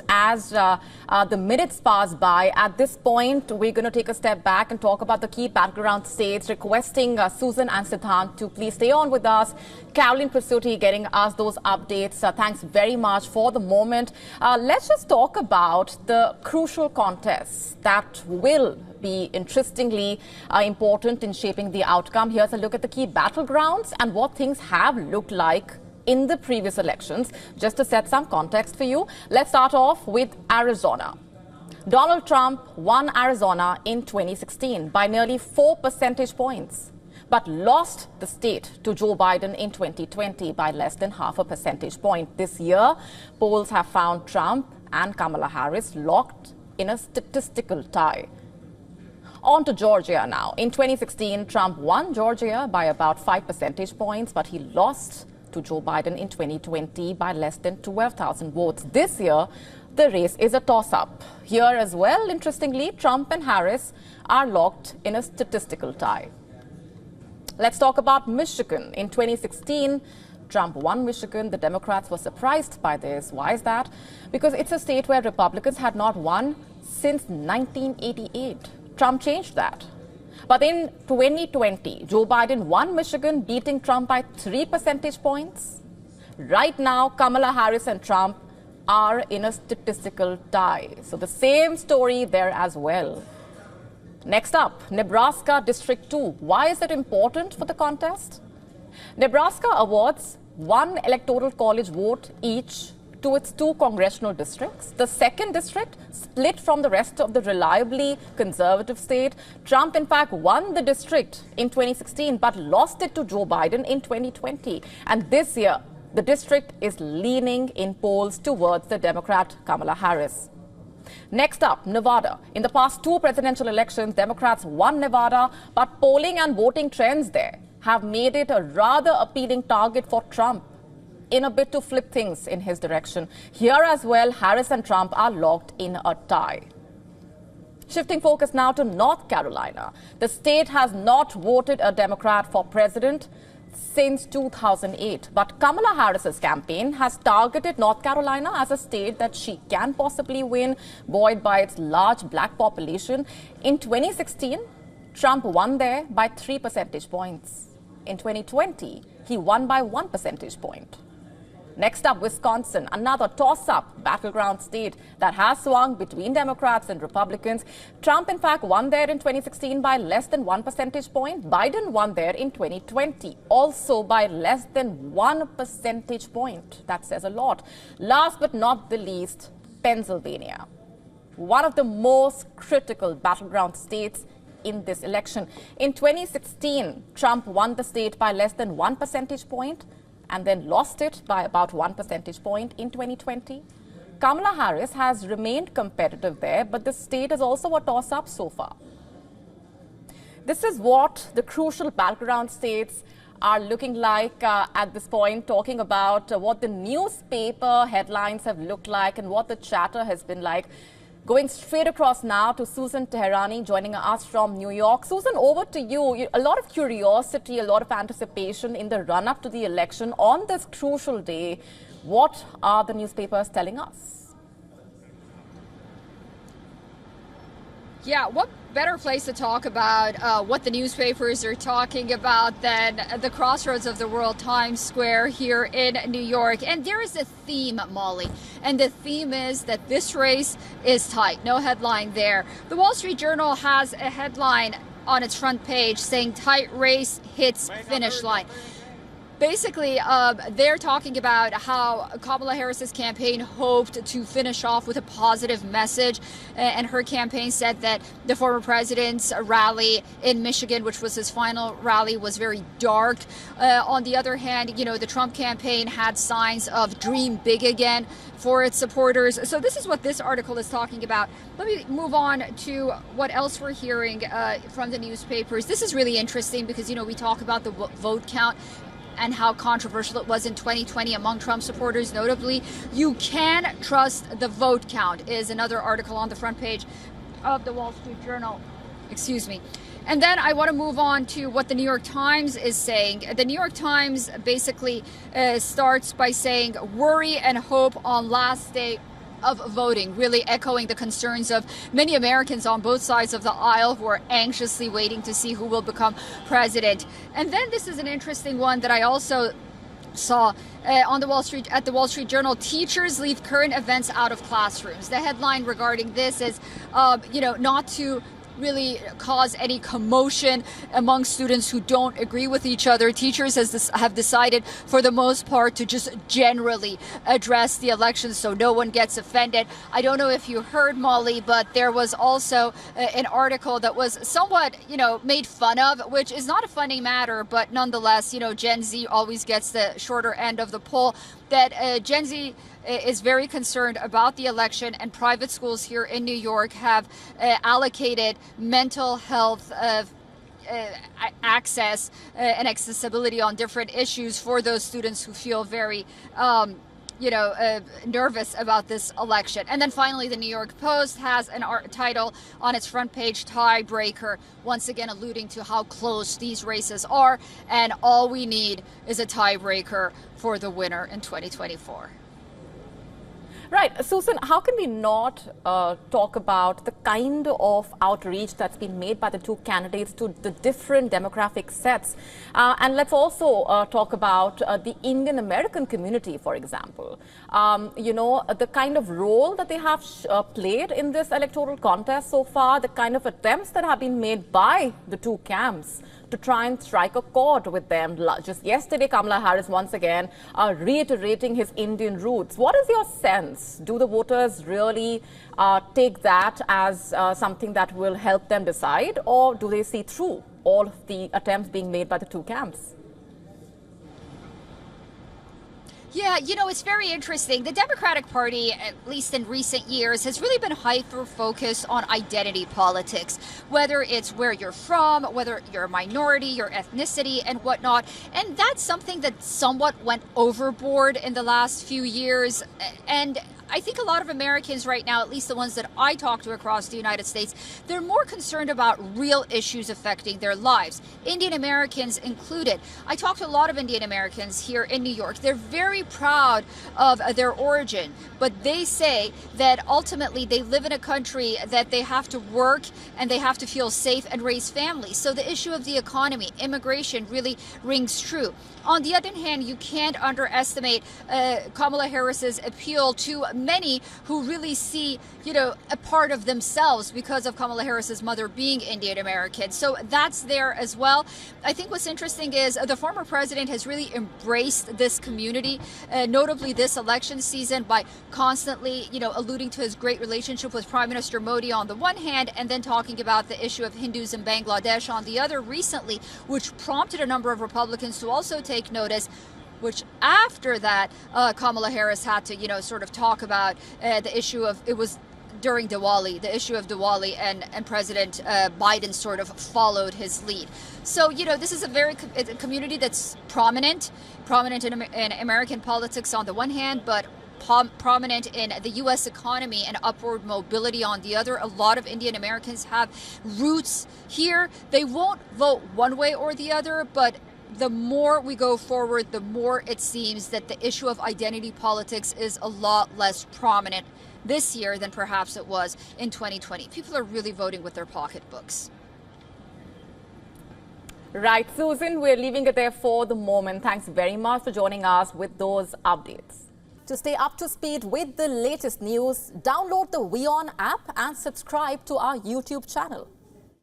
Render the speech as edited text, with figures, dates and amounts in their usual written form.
as the minutes pass by. At this point, we're going to take a step back and talk about the key battleground states, requesting Susan and Siddhant to please stay on with us. Caroline Prasuti getting us those updates. Thanks very much for the moment. Let's just talk about the crucial contests that will be interestingly important in shaping the outcome. Here's a look at the key battlegrounds and what things have looked like in the previous elections. Just to set some context for you, let's start off with Arizona. Donald Trump won Arizona in 2016 by nearly 4 percentage points, but lost the state to Joe Biden in 2020 by less than half a percentage point. This year, polls have found Trump and Kamala Harris locked in a statistical tie. On to Georgia now. In 2016, Trump won Georgia by about 5 percentage points, but he lost to Joe Biden in 2020 by less than 12,000 votes. This year, the race is a toss-up. Here as well, interestingly, Trump and Harris are locked in a statistical tie. Let's talk about Michigan. In 2016, Trump won Michigan. The Democrats were surprised by this. Why is that? Because it's a state where Republicans had not won since 1988. Trump changed that. But in 2020, Joe Biden won Michigan, beating Trump by 3 percentage points. Right now, Kamala Harris and Trump are in a statistical tie. So the same story there as well. Next up, Nebraska District 2. Why is it important for the contest? Nebraska awards 1 electoral college vote each to its 2 congressional districts. The second district split from the rest of the reliably conservative state. Trump, in fact, won the district in 2016, but lost it to Joe Biden in 2020. And this year, the district is leaning in polls towards the Democrat Kamala Harris. Next up, Nevada. In the past 2 presidential elections, Democrats won Nevada, but polling and voting trends there have made it a rather appealing target for Trump in a bid to flip things in his direction. Here as well, Harris and Trump are locked in a tie. Shifting focus now to North Carolina. The state has not voted a Democrat for president since 2008. But Kamala Harris's campaign has targeted North Carolina as a state that she can possibly win, buoyed by its large black population. In 2016, Trump won there by 3 percentage points. In 2020, he won by 1 percentage point. Next up, Wisconsin, another toss-up battleground state that has swung between Democrats and Republicans. Trump, in fact, won there in 2016 by less than 1 percentage point. Biden won there in 2020, also by less than 1 percentage point. That says a lot. Last but not the least, Pennsylvania, one of the most critical battleground states in this election. In 2016, Trump won the state by less than 1 percentage point, and then lost it by about 1 percentage point in 2020. Kamala Harris has remained competitive there, but the state is also a toss-up so far. This is what the crucial battleground states are looking like at this point, talking about what the newspaper headlines have looked like and what the chatter has been like. Going straight across now to Susan Teherani, joining us from New York. Susan, over to you. A lot of curiosity, a lot of anticipation in the run-up to the election on this crucial day. What are the newspapers telling us? Yeah, what better place to talk about what the newspapers are talking about than the crossroads of the world, Times Square here in New York. And there is a theme, Molly, and the theme is that this race is tight. No headline there. The Wall Street Journal has a headline on its front page saying tight race hits finish line. Basically, they're talking about how Kamala Harris's campaign hoped to finish off with a positive message. And her campaign said that the former president's rally in Michigan, which was his final rally, was very dark. On the other hand, you know, the Trump campaign had signs of dream big again for its supporters. So this is what this article is talking about. Let me move on to what else we're hearing from the newspapers. This is really interesting because, you know, we talk about the vote count and how controversial it was in 2020 among Trump supporters, notably. You can trust the vote count is another article on the front page of the Wall Street Journal. Excuse me. And then I want to move on to what the New York Times is saying. The New York Times basically starts by saying worry and hope on last day of voting, really echoing the concerns of many Americans on both sides of the aisle who are anxiously waiting to see who will become president. And then this is an interesting one that I also saw at the Wall Street Journal. Teachers leave current events out of classrooms. The headline regarding this is, not to really cause any commotion among students who don't agree with each other. Teachers have decided, for the most part, to just generally address the election so no one gets offended. I don't know if you heard, Molly, but there was also an article that was somewhat, made fun of, which is not a funny matter, but nonetheless, Gen Z always gets the shorter end of the pole, that Gen Z is very concerned about the election, and private schools here in New York have allocated mental health access and accessibility on different issues for those students who feel very nervous about this election. And then finally, the New York Post has an title on its front page, Tiebreaker, once again alluding to how close these races are, and all we need is a tiebreaker for the winner in 2024. Right. Susan, how can we not talk about the kind of outreach that's been made by the two candidates to the different demographic sets? And let's also talk about the Indian American community, for example. The kind of role that they have played in this electoral contest so far, the kind of attempts that have been made by the two camps to try and strike a chord with them. Just yesterday, Kamala Harris once again reiterating his Indian roots. What is your sense? Do the voters really take that as something that will help them decide, or do they see through all of the attempts being made by the two camps? Yeah, it's very interesting. The Democratic Party, at least in recent years, has really been hyper-focused on identity politics, whether it's where you're from, whether you're a minority, your ethnicity, and whatnot. And that's something that somewhat went overboard in the last few years. And I think a lot of Americans right now, at least the ones that I talk to across the United States, they're more concerned about real issues affecting their lives, Indian Americans included. I talk to a lot of Indian Americans here in New York. They're very proud of their origin, but they say that ultimately they live in a country that they have to work and they have to feel safe and raise families. So the issue of the economy, immigration really rings true. On the other hand, you can't underestimate Kamala Harris's appeal to many who really see, a part of themselves because of Kamala Harris's mother being Indian American. So that's there as well. I think what's interesting is the former president has really embraced this community, notably this election season, by constantly, alluding to his great relationship with Prime Minister Modi on the one hand, and then talking about the issue of Hindus in Bangladesh on the other recently, which prompted a number of Republicans to also take notice, which after that, Kamala Harris had to, sort of talk about the issue of, it was during Diwali, the issue of Diwali, and President Biden sort of followed his lead. So, this is a community that's prominent in American politics on the one hand, but prominent in the U.S. economy and upward mobility on the other. A lot of Indian Americans have roots here. They won't vote one way or the other, but the more we go forward, the more it seems that the issue of identity politics is a lot less prominent this year than perhaps it was in 2020. People are really voting with their pocketbooks. Right, Susan, we're leaving it there for the moment. Thanks very much for joining us with those updates. To stay up to speed with the latest news, download the WION app and subscribe to our YouTube channel.